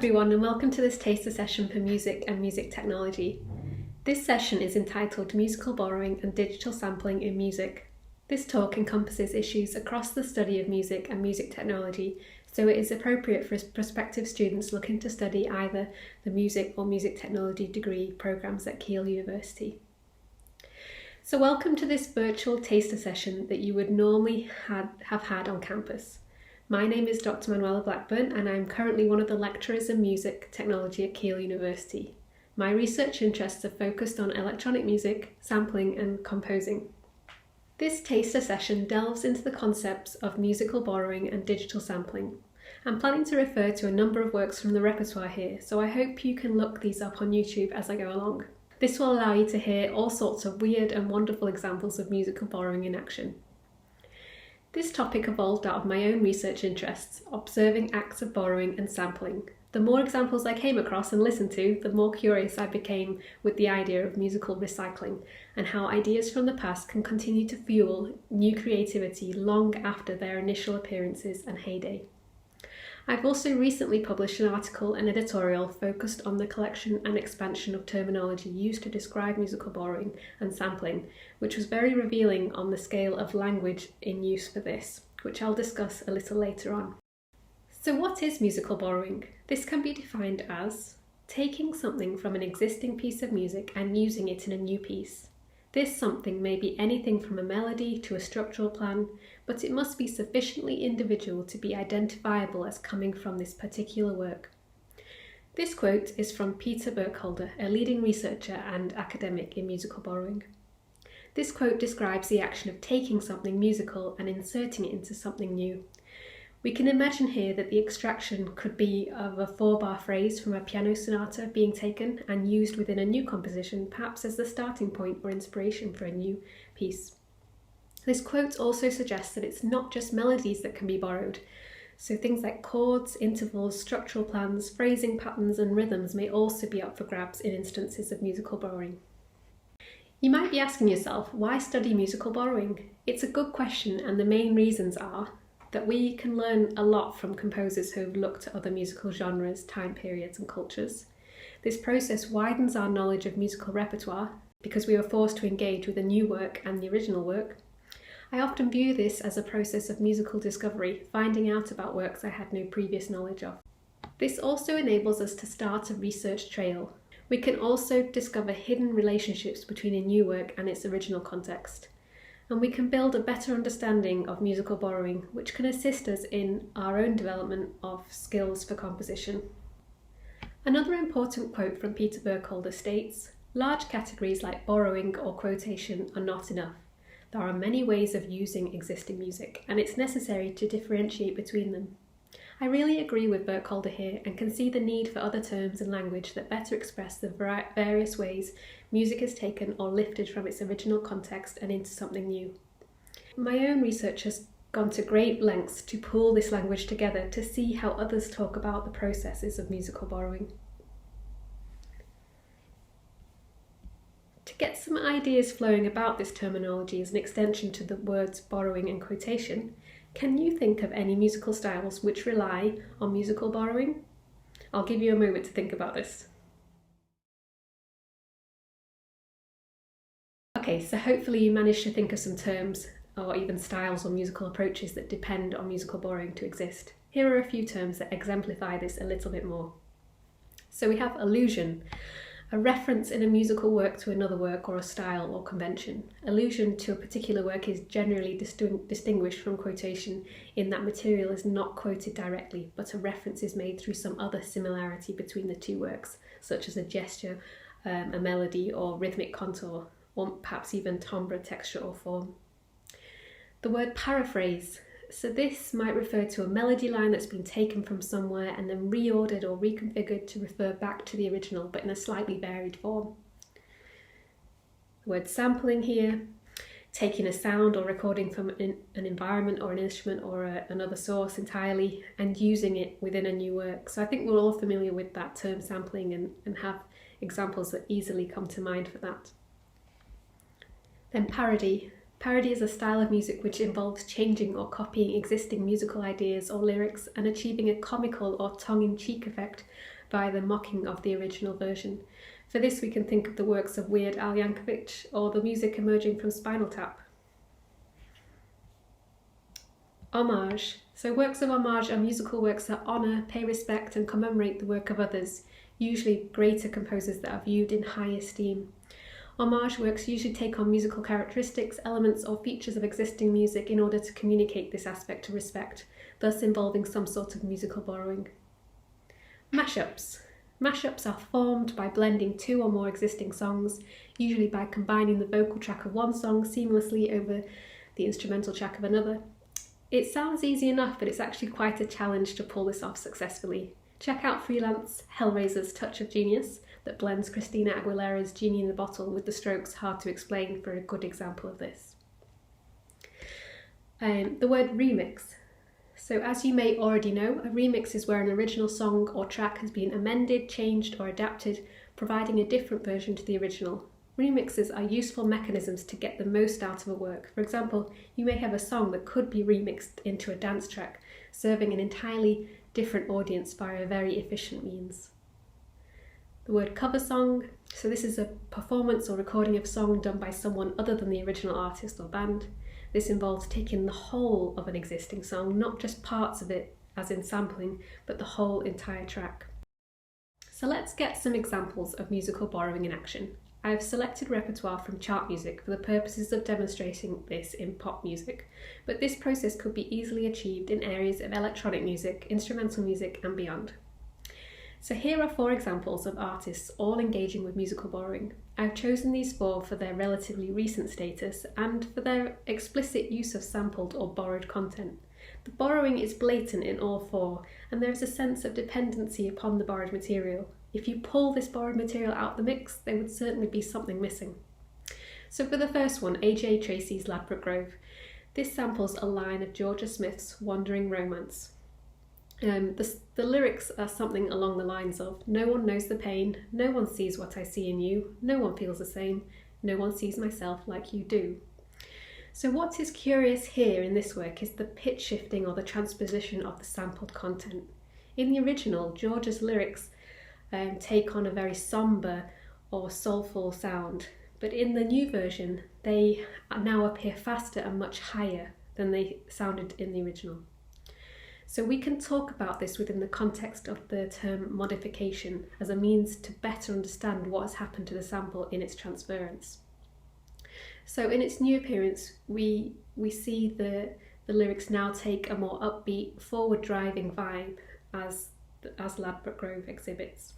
everyone, and welcome to this taster session for music and music technology. This session is entitled Musical Borrowing and Digital Sampling in Music. This talk encompasses issues across the study of music and music technology, so it is appropriate for prospective students looking to study either the music or music technology degree programs at Keele University. So welcome to this virtual taster session that you would normally have had on campus. My name is Dr. Manuela Blackburn and I'm currently one of the lecturers in music technology at Keele University. My research interests are focused on electronic music, sampling and composing. This taster session delves into the concepts of musical borrowing and digital sampling. I'm planning to refer to a number of works from the repertoire here, so I hope you can look these up on YouTube as I go along. This will allow you to hear all sorts of weird and wonderful examples of musical borrowing in action. This topic evolved out of my own research interests, observing acts of borrowing and sampling. The more examples I came across and listened to, the more curious I became with the idea of musical recycling and how ideas from the past can continue to fuel new creativity long after their initial appearances and heyday. I've also recently published an article and editorial focused on the collection and expansion of terminology used to describe musical borrowing and sampling, which was very revealing on the scale of language in use for this, which I'll discuss a little later on. So what is musical borrowing? This can be defined as taking something from an existing piece of music and using it in a new piece. This something may be anything from a melody to a structural plan, but it must be sufficiently individual to be identifiable as coming from this particular work. This quote is from Peter Burkholder, a leading researcher and academic in musical borrowing. This quote describes the action of taking something musical and inserting it into something new. We can imagine here that the extraction could be of a 4-bar phrase from a piano sonata being taken and used within a new composition, perhaps as the starting point or inspiration for a new piece. This quote also suggests that it's not just melodies that can be borrowed, so things like chords, intervals, structural plans, phrasing patterns and rhythms may also be up for grabs in instances of musical borrowing. You might be asking yourself, why study musical borrowing? It's a good question, and the main reasons are that we can learn a lot from composers who have looked at other musical genres, time periods and cultures. This process widens our knowledge of musical repertoire because we are forced to engage with a new work and the original work. I often view this as a process of musical discovery, finding out about works I had no previous knowledge of. This also enables us to start a research trail. We can also discover hidden relationships between a new work and its original context. And we can build a better understanding of musical borrowing, which can assist us in our own development of skills for composition. Another important quote from Peter Burkholder states, "Large categories like borrowing or quotation are not enough. There are many ways of using existing music, and it's necessary to differentiate between them." I really agree with Burkholder here and can see the need for other terms and language that better express the various ways music is taken or lifted from its original context and into something new. My own research has gone to great lengths to pool this language together to see how others talk about the processes of musical borrowing. To get some ideas flowing about this terminology as an extension to the words borrowing and quotation, can you think of any musical styles which rely on musical borrowing? I'll give you a moment to think about this. Okay, so hopefully you managed to think of some terms or even styles or musical approaches that depend on musical borrowing to exist. Here are a few terms that exemplify this a little bit more. So we have allusion, a reference in a musical work to another work or a style or convention. Allusion to a particular work is generally distinguished from quotation in that material is not quoted directly, but a reference is made through some other similarity between the two works, such as a gesture, a melody or rhythmic contour, or perhaps even timbre, texture or form. The word paraphrase. So this might refer to a melody line that's been taken from somewhere and then reordered or reconfigured to refer back to the original, but in a slightly varied form. The word sampling here, taking a sound or recording from an environment or an instrument or another source entirely and using it within a new work. So I think we're all familiar with that term sampling and have examples that easily come to mind for that. Then parody. Parody is a style of music which involves changing or copying existing musical ideas or lyrics and achieving a comical or tongue-in-cheek effect by the mocking of the original version. For this we can think of the works of Weird Al Yankovic or the music emerging from Spinal Tap. Homage. So works of homage are musical works that honour, pay respect and commemorate the work of others, usually greater composers that are viewed in high esteem. Homage works usually take on musical characteristics, elements or features of existing music in order to communicate this aspect of respect, thus involving some sort of musical borrowing. Mashups. Mashups are formed by blending two or more existing songs, usually by combining the vocal track of one song seamlessly over the instrumental track of another. It sounds easy enough, but it's actually quite a challenge to pull this off successfully. Check out Freelance Hellraiser's Touch of Genius that blends Christina Aguilera's Genie in the Bottle with the Strokes' Hard to Explain for a good example of this. The word remix. So as you may already know, a remix is where an original song or track has been amended, changed or adapted, providing a different version to the original. Remixes are useful mechanisms to get the most out of a work. For example, you may have a song that could be remixed into a dance track, serving an entirely different audience via a very efficient means. The word cover song. So this is a performance or recording of a song done by someone other than the original artist or band. This involves taking the whole of an existing song, not just parts of it, as in sampling, but the whole entire track. So let's get some examples of musical borrowing in action. I have selected repertoire from chart music for the purposes of demonstrating this in pop music, but this process could be easily achieved in areas of electronic music, instrumental music and beyond. So here are 4 examples of artists all engaging with musical borrowing. I've chosen these 4 for their relatively recent status and for their explicit use of sampled or borrowed content. The borrowing is blatant in all 4, and there is a sense of dependency upon the borrowed material. If you pull this borrowed material out the mix, there would certainly be something missing. So for the first one, A.J. Tracy's Ladbroke Grove. This samples a line of Georgia Smith's Wandering Romance. The lyrics are something along the lines of, no one knows the pain, no one sees what I see in you, no one feels the same, no one sees myself like you do. So what is curious here in this work is the pitch shifting or the transposition of the sampled content. In the original, Georgia's lyrics take on a very sombre or soulful sound, but in the new version they now appear faster and much higher than they sounded in the original. So we can talk about this within the context of the term modification as a means to better understand what has happened to the sample in its transference. So in its new appearance, we see the lyrics now take a more upbeat, forward-driving vibe as Ladbroke Grove exhibits.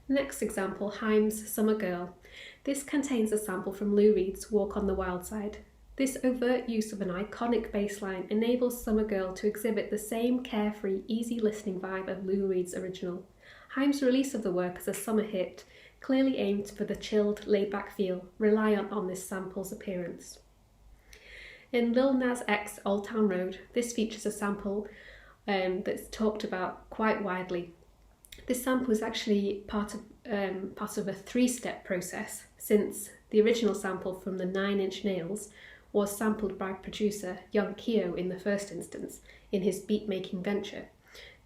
Next example, Haim's Summer Girl. This contains a sample from Lou Reed's Walk on the Wild Side. This overt use of an iconic bass line enables Summer Girl to exhibit the same carefree, easy listening vibe of Lou Reed's original. Haim's release of the work as a summer hit clearly aimed for the chilled, laid-back feel, reliant on this sample's appearance. In Lil Nas X Old Town Road, this features a sample that's talked about quite widely. This sample is actually part of a 3-step process, since the original sample from the 9 Inch Nails was sampled by producer Young Keo in the first instance in his beat-making venture.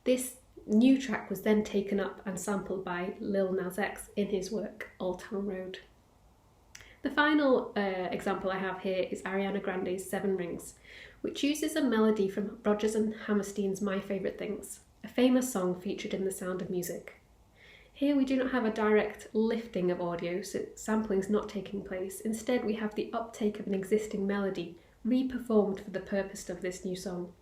This new track was then taken up and sampled by Lil Nas X in his work Old Town Road. The final example I have here is Ariana Grande's 7 Rings, which uses a melody from Rodgers and Hammerstein's My Favourite Things, a famous song featured in The Sound of Music. Here we do not have a direct lifting of audio, so sampling is not taking place. Instead, we have the uptake of an existing melody, re-performed for the purpose of this new song.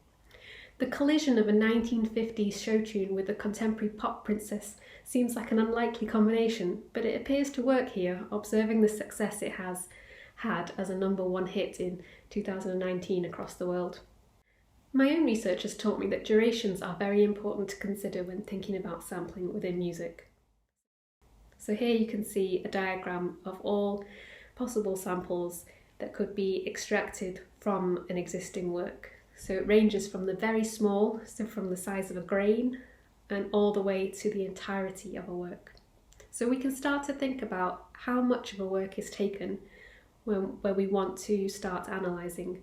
The collision of a 1950s show tune with a contemporary pop princess seems like an unlikely combination, but it appears to work here, observing the success it has had as a #1 hit in 2019 across the world. My own research has taught me that durations are very important to consider when thinking about sampling within music. So here you can see a diagram of all possible samples that could be extracted from an existing work. So it ranges from the very small, so from the size of a grain, and all the way to the entirety of a work. So we can start to think about how much of a work is taken where we want to start analysing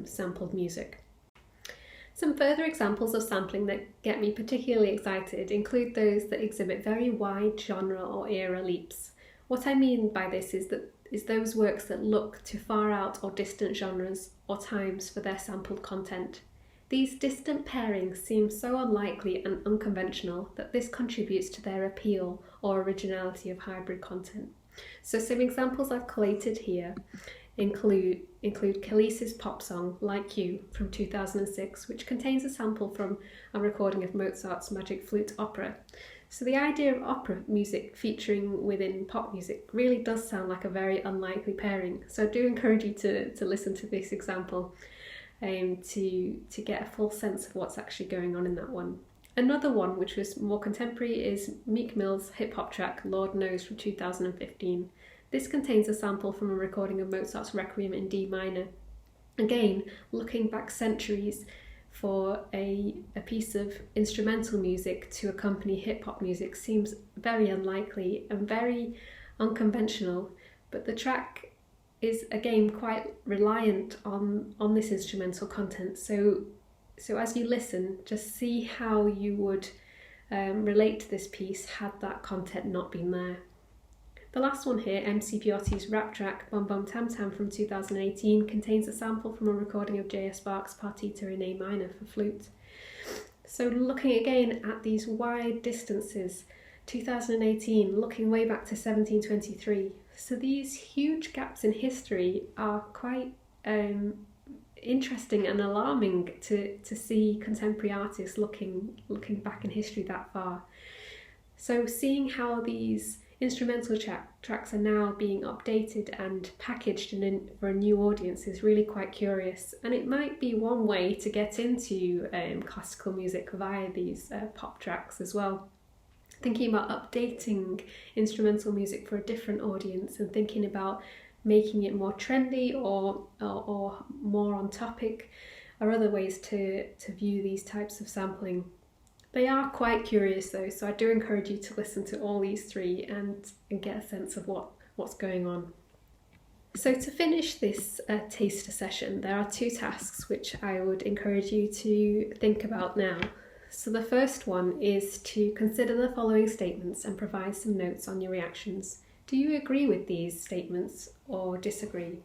sampled music. Some further examples of sampling that get me particularly excited include those that exhibit very wide genre or era leaps. What I mean by this is those works that look to far out or distant genres or times for their sampled content. These distant pairings seem so unlikely and unconventional that this contributes to their appeal or originality of hybrid content. So some examples I've collated here include Keele's pop song Like You from 2006, which contains a sample from a recording of Mozart's Magic Flute opera. So the idea of opera music featuring within pop music really does sound like a very unlikely pairing. So I do encourage you to listen to this example to get a full sense of what's actually going on in that one. Another one, which was more contemporary, is Meek Mill's hip-hop track Lord Knows from 2015. This contains a sample from a recording of Mozart's Requiem in D minor. Again, looking back centuries for a piece of instrumental music to accompany hip-hop music seems very unlikely and very unconventional, but the track is again quite reliant on this instrumental content. So as you listen, just see how you would relate to this piece had that content not been there. The last one here, MC Piotti's rap track Bum Bum Tam Tam from 2018, contains a sample from a recording of J.S. Bach's Partita in A minor for flute. So looking again at these wide distances, 2018, looking way back to 1723. So these huge gaps in history are quite interesting and alarming to see contemporary artists looking back in history that far. So seeing how these instrumental tracks are now being updated and packaged for a new audience is really quite curious, and it might be one way to get into classical music via these pop tracks as well. Thinking about updating instrumental music for a different audience and thinking about making it more trendy or more on topic are other ways to view these types of sampling. They are quite curious though, so I do encourage you to listen to all these three and get a sense of what's going on. So to finish this taster session, there are two tasks which I would encourage you to think about now. So the first one is to consider the following statements and provide some notes on your reactions. Do you agree with these statements or disagree?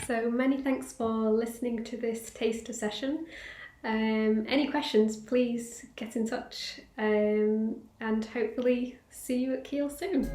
So many thanks for listening to this taster session. Any questions, please get in touch and hopefully see you at Keele soon.